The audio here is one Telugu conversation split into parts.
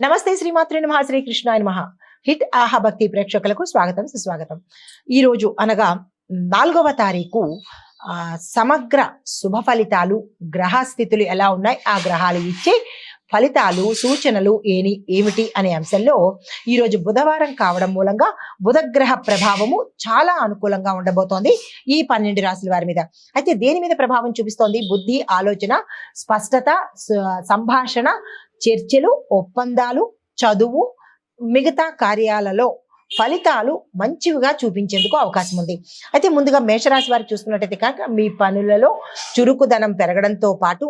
నమస్తే శ్రీమాత్రే నమః శ్రీకృష్ణాయ నమః. హిట్ ఆహా భక్తి ప్రేక్షకులకు స్వాగతం సుస్వాగతం. ఈరోజు అనగా 4వ తారీఖు సమగ్ర శుభ ఫలితాలు, గ్రహ స్థితులు ఎలా ఉన్నాయి, ఆ గ్రహాలు ఇచ్చే ఫలితాలు, సూచనలు ఏమిటి అనే అంశంలో ఈరోజు బుధవారం కావడం మూలంగా బుధగ్రహ ప్రభావము చాలా అనుకూలంగా ఉండబోతోంది ఈ 12 రాశుల వారి మీద. అయితే దేని మీద ప్రభావం చూపిస్తోంది? బుద్ధి, ఆలోచన, స్పష్టత, సంభాషణ, చర్చలు, ఒప్పందాలు, చదువు, మిగతా కార్యాలలో ఫలితాలు మంచివిగా చూపించేందుకు అవకాశం ఉంది. అయితే ముందుగా మేషరాశి వారికి చూసుకున్నట్టయితే కనుక మీ పనులలో చురుకుదనం పెరగడంతో పాటు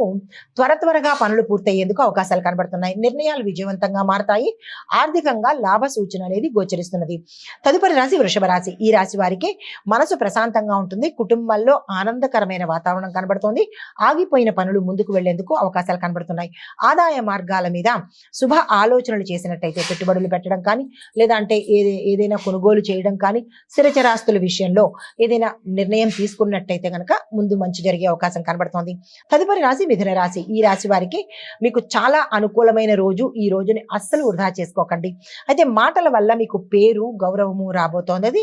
త్వరగా పనులు పూర్తయ్యేందుకు అవకాశాలు కనబడుతున్నాయి. నిర్ణయాలు విజయవంతంగా మారతాయి. ఆర్థికంగా లాభ సూచన అనేది గోచరిస్తున్నది. తదుపరి రాశి వృషభ రాశి. ఈ రాశి వారికి మనసు ప్రశాంతంగా ఉంటుంది. కుటుంబంలో ఆనందకరమైన వాతావరణం కనబడుతోంది. ఆగిపోయిన పనులు ముందుకు వెళ్లేందుకు అవకాశాలు కనబడుతున్నాయి. ఆదాయ మార్గాల మీద శుభ ఆలోచనలు చేసినట్టయితే పెట్టుబడులు పెట్టడం కానీ, లేదా అంటే ఏదైనా కొనుగోలు చేయడం కానీ, స్థిరచరాస్తుల విషయంలో ఏదైనా నిర్ణయం తీసుకున్నట్టయితే కనుక ముందు మంచి జరిగే అవకాశం కనబడుతోంది. తదుపరి రాశి మిథున రాశి. ఈ రాశి వారికి మీకు చాలా అనుకూలమైన రోజు. ఈ రోజుని అస్సలు వృధా చేసుకోకండి. అయితే మాటల వల్ల మీకు పేరు, గౌరవము రాబోతోంది. అది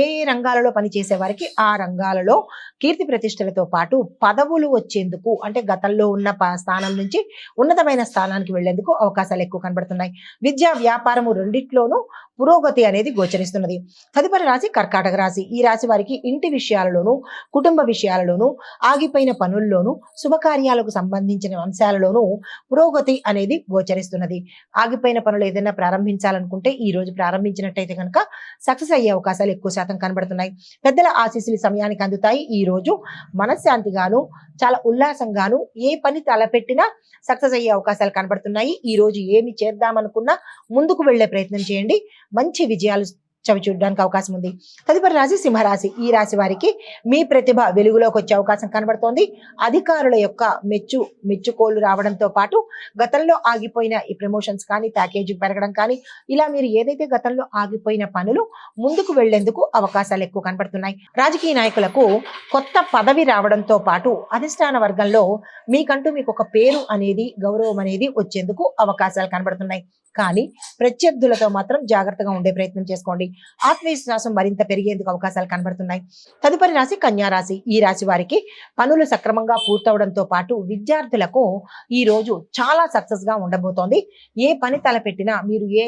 ఏ రంగాలలో పనిచేసే వారికి ఆ రంగాలలో కీర్తి ప్రతిష్టలతో పాటు పదవులు వచ్చేందుకు, అంటే గతంలో ఉన్న స్థానం నుంచి ఉన్నతమైన స్థానానికి వెళ్లేందుకు అవకాశాలు ఎక్కువ కనబడుతున్నాయి. విద్యా, వ్యాపారము రెండిట్లోనూ పురోగతి అనేది గోచరిస్తున్నది. తదుపరి రాశి కర్కాటక రాశి. ఈ రాశి వారికి ఇంటి విషయాలలోనూ, కుటుంబ విషయాలలోనూ, ఆగిపోయిన పనుల్లోనూ, శుభకార్యాలకు సంబంధించిన అంశాలలోనూ పురోగతి అనేది గోచరిస్తున్నది. ఆగిపోయిన పనులు ఏదైనా ప్రారంభించాలనుకుంటే ఈ రోజు ప్రారంభించినట్టయితే కనుక సక్సెస్ అయ్యే అవకాశాలు ఎక్కువ శాతం కనబడుతున్నాయి. పెద్దల ఆశీస్సులు సమయానికి అందుతాయి. ఈ రోజు మనశ్శాంతిగాను, చాలా ఉల్లాసంగాను ఏ పని తలపెట్టినా సక్సెస్ అయ్యే అవకాశాలు కనబడుతున్నాయి. ఈ రోజు ఏమి చేద్దామనుకున్నా ముందుకు వెళ్లే ప్రయత్నం చేయండి. మంచి విజయాలు చవి చూడడానికి అవకాశం ఉంది. తదుపరి రాశి సింహరాశి. ఈ రాశి వారికి మీ ప్రతిభ వెలుగులోకి వచ్చే అవకాశం కనబడుతోంది. అధికారుల యొక్క మెచ్చుకోలు రావడంతో పాటు గతంలో ఆగిపోయిన ఈ ప్రమోషన్స్ కానీ, ప్యాకేజీ పెరగడం కానీ, ఇలా మీరు ఏదైతే గతంలో ఆగిపోయిన పనులు ముందుకు వెళ్లేందుకు అవకాశాలు ఎక్కువ కనబడుతున్నాయి. రాజకీయ నాయకులకు కొత్త పదవి రావడంతో పాటు అధిష్టాన వర్గంలో మీకు ఒక పేరు అనేది, గౌరవం అనేది వచ్చేందుకు అవకాశాలు కనబడుతున్నాయి. కానీ ప్రత్యర్థులతో మాత్రం జాగ్రత్తగా ఉండే ప్రయత్నం చేసుకోండి. ఆత్మవిశ్వాసం మరింత పెరిగేందుకు అవకాశాలు కనబడుతున్నాయి. తదుపరి రాశి కన్యా రాశి. ఈ రాశి వారికి పనులు సక్రమంగా పూర్తవడంతో పాటు విద్యార్థులకు ఈ రోజు చాలా సక్సెస్ గా ఉండబోతోంది. ఏ పని తలపెట్టినా, మీరు ఏ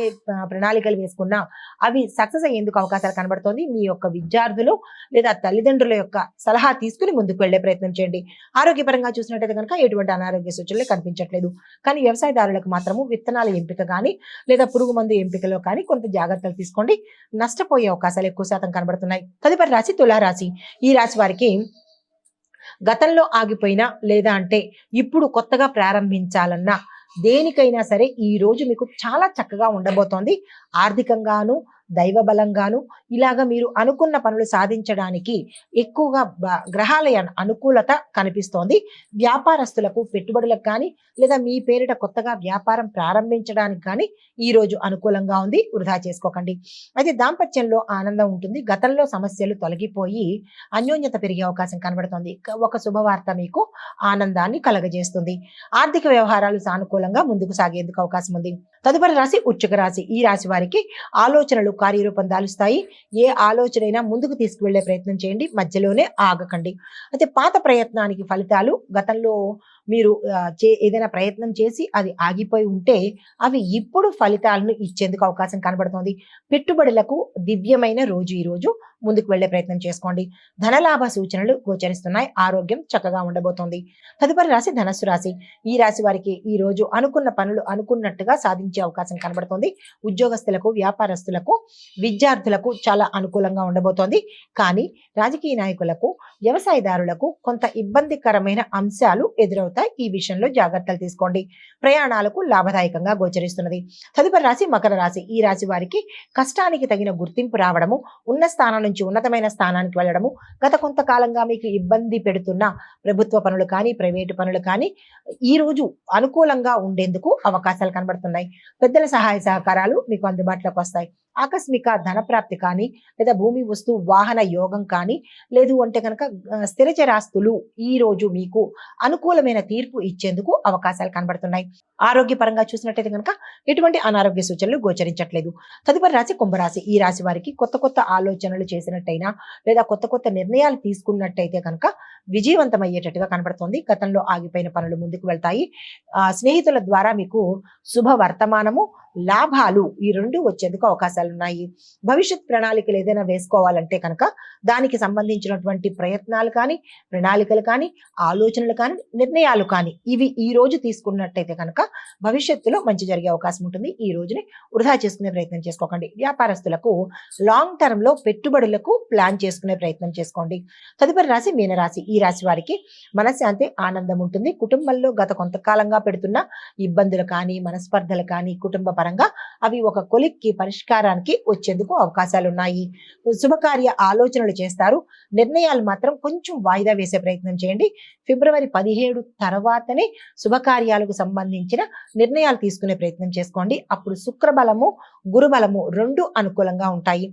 ప్రణాళికలు వేసుకున్నా అవి సక్సెస్ అయ్యేందుకు అవకాశాలు కనబడుతోంది. మీ యొక్క విద్యార్థులు లేదా తల్లిదండ్రుల యొక్క సలహా తీసుకుని ముందుకు వెళ్లే ప్రయత్నం చేయండి. ఆరోగ్యపరంగా చూసినట్టయితే కనుక ఎటువంటి అనారోగ్య సూచనలు కనిపించట్లేదు. కానీ వ్యవసాయదారులకు మాత్రము విత్తనాల ఎంపిక కానీ, లేదా పురుగు మందు ఎంపికలో కానీ కొంత జాగ్రత్తలు తీసుకోండి. నష్టపోయే అవకాశాలు ఎక్కువ శాతం కనబడుతున్నాయి. తదుపరి రాశి తులారాశి. ఈ రాశి వారికి గతంలో ఆగిపోయినా, లేదా అంటే ఇప్పుడు కొత్తగా ప్రారంభించాలన్నా దేనికైనా సరే ఈ రోజు మీకు చాలా చక్కగా ఉండబోతోంది. ఆర్థికంగాను, దైవ బలంగాను ఇలాగా మీరు అనుకున్న పనులు సాధించడానికి ఎక్కువగా గ్రహాల అనుకూలత కనిపిస్తోంది. వ్యాపారస్తులకు పెట్టుబడులకు కానీ, లేదా మీ పేరిట కొత్తగా వ్యాపారం ప్రారంభించడానికి కానీ ఈ రోజు అనుకూలంగా ఉంది. వృధా చేసుకోకండి. అయితే దాంపత్యంలో ఆనందం ఉంటుంది. గతంలో సమస్యలు తొలగిపోయి అన్యోన్యత పెరిగే అవకాశం కనబడుతోంది. ఒక శుభవార్త మీకు ఆనందాన్ని కలగజేస్తుంది. ఆర్థిక వ్యవహారాలు సానుకూలంగా ముందుకు సాగేందుకు అవకాశం ఉంది. తదుపరి రాశి వృశ్చిక రాశి. ఈ రాశి వారికి ఆలోచనలు కార్యరూపం దాలుస్తాయి. ఏ ఆలోచనైనా ముందుకు తీసుకువెళ్లే ప్రయత్నం చేయండి. మధ్యలోనే ఆగకండి. అయితే పాత ప్రయత్నానికి ఫలితాలు, గతంలో మీరు ఏదైనా ప్రయత్నం చేసి అది ఆగిపోయి ఉంటే అవి ఇప్పుడు ఫలితాలను ఇచ్చేందుకు అవకాశం కనబడుతోంది. పెట్టుబడులకు దివ్యమైన రోజు ఈ రోజు. ముందుకు వెళ్లే ప్రయత్నం చేసుకోండి. ధనలాభ సూచనలు గోచరిస్తున్నాయి. ఆరోగ్యం చక్కగా ఉండబోతోంది. తదుపరి రాశి ధనస్సు రాశి. ఈ రాశి వారికి ఈ రోజు అనుకున్న పనులు అనుకున్నట్టుగా సాధించే అవకాశం కనబడుతోంది. ఉద్యోగస్తులకు, వ్యాపారస్తులకు, విద్యార్థులకు చాలా అనుకూలంగా ఉండబోతోంది. కానీ రాజకీయ నాయకులకు, వ్యవసాయదారులకు కొంత ఇబ్బందికరమైన అంశాలు ఎదురవుతాయి. ఈ విషయంలో జాగ్రత్తలు తీసుకోండి. ప్రయాణాలకు లాభదాయకంగా గోచరిస్తున్నది. తదుపరి రాశి మకర రాశి. ఈ రాశి వారికి కష్టానికి తగిన గుర్తింపు రావడము, ఉన్న స్థానం నుంచి ఉన్నతమైన స్థానానికి వెళ్ళడము, గత కొంతకాలంగా మీకు ఇబ్బంది పెడుతున్న ప్రభుత్వ పనులు కానీ, ప్రైవేటు పనులు కానీ ఈ రోజు అనుకూలంగా ఉండేందుకు అవకాశాలు కనబడుతున్నాయి. పెద్దల సహాయ సహకారాలు మీకు అందుబాటులోకి వస్తాయి. ఆకస్మిక ధనప్రాప్తి కానీ, లేదా భూమి వస్తు వాహన యోగం కానీ, లేదు అంటే కనుక స్థిర చరాస్తులు ఈ రోజు మీకు అనుకూలమైన తీర్పు ఇచ్చేందుకు అవకాశాలు కనబడుతున్నాయి. ఆరోగ్యపరంగా చూసినట్టయితే కనుక ఎటువంటి అనారోగ్య సూచనలు గోచరించట్లేదు. తదుపరి రాశి కుంభరాశి. ఈ రాశి వారికి కొత్త కొత్త ఆలోచనలు చేసినట్టయినా, లేదా కొత్త కొత్త నిర్ణయాలు తీసుకున్నట్టయితే కనుక విజయవంతమయ్యేటట్టుగా కనబడుతుంది. గతంలో ఆగిపోయిన పనులు ముందుకు వెళ్తాయి. స్నేహితుల ద్వారా మీకు శుభ వర్తమానము, లాభాలు ఈ రెండు వచ్చేందుకు అవకాశాలు ఉన్నాయి. భవిష్యత్ ప్రణాళికలు ఏదైనా వేసుకోవాలంటే కనుక దానికి సంబంధించినటువంటి ప్రయత్నాలు కానీ, ప్రణాళికలు కానీ, ఆలోచనలు కానీ, నిర్ణయాలు కానీ ఇవి ఈ రోజు తీసుకున్నట్టయితే కనుక భవిష్యత్తులో మంచి జరిగే అవకాశం ఉంటుంది. ఈ రోజుని వృధా చేసుకునే ప్రయత్నం చేసుకోకండి. వ్యాపారస్తులకు లాంగ్ టర్మ్ లో పెట్టుబడులకు ప్లాన్ చేసుకునే ప్రయత్నం చేసుకోండి. తదుపరి రాశి మీనరాశి. ఈ రాశి వారికి మనశ్శాంతి, ఆనందం ఉంటుంది. కుటుంబంలో గత కొంతకాలంగా పెడుతున్న ఇబ్బందులు కానీ, మనస్పర్ధలు కానీ కుటుంబ పరంగా అవి ఒక కొలిక్కి పరిష్కారానికి వచ్చేందుకు అవకాశాలు ఉన్నాయి. శుభకార్య ఆలోచనలు చేస్తారు. నిర్ణయాలు మాత్రం కొంచెం వాయిదా వేసే ప్రయత్నం చేయండి. ఫిబ్రవరి 17 తర్వాతనే శుభకార్యాలకు సంబంధించిన నిర్ణయాలు తీసుకునే ప్రయత్నం చేసుకోండి. అప్పుడు శుక్రబలము, గురుబలము రెండు అనుకూలంగా ఉంటాయి.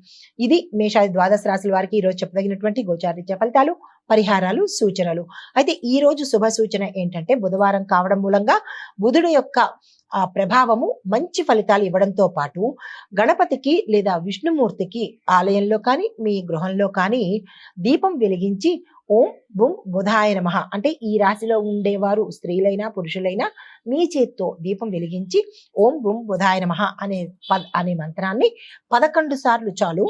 ఇది మేషాది ద్వాదశ రాశుల వారికి ఈ రోజు చెప్పదగినటువంటి గోచారీత్యా ఫలితాలు, పరిహారాలు, సూచనలు. అయితే ఈ రోజు శుభ సూచన ఏంటంటే బుధవారం కావడం మూలంగా బుధుడు యొక్క ఆ ప్రభావము మంచి ఫలితాలు ఇవ్వడంతో పాటు గణపతికి లేదా విష్ణుమూర్తికి ఆలయంలో కానీ, మీ గృహంలో కానీ దీపం వెలిగించి ఓం బుం బుధాయ నమః అంటే ఈ రాశిలో ఉండేవారు స్త్రీలైనా పురుషులైనా మీ చేత్తో దీపం వెలిగించి ఓం బుం బుధాయ నమః అనే మంత్రాన్ని 11 సార్లు చాలు.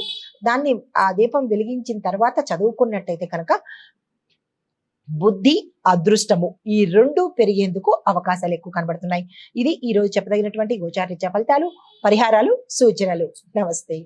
దాన్ని ఆ దీపం వెలిగించిన తర్వాత చదువుకున్నట్టయితే కనుక బుద్ధి, అదృష్టము ఈ రెండు పెరిగేందుకు అవకాశాలు ఎక్కువ కనబడుతున్నాయి. ఇది ఈ రోజు చెప్పదగినటువంటి గోచారీత్యా ఫలితాలు, పరిహారాలు, సూచనలు. నమస్తే.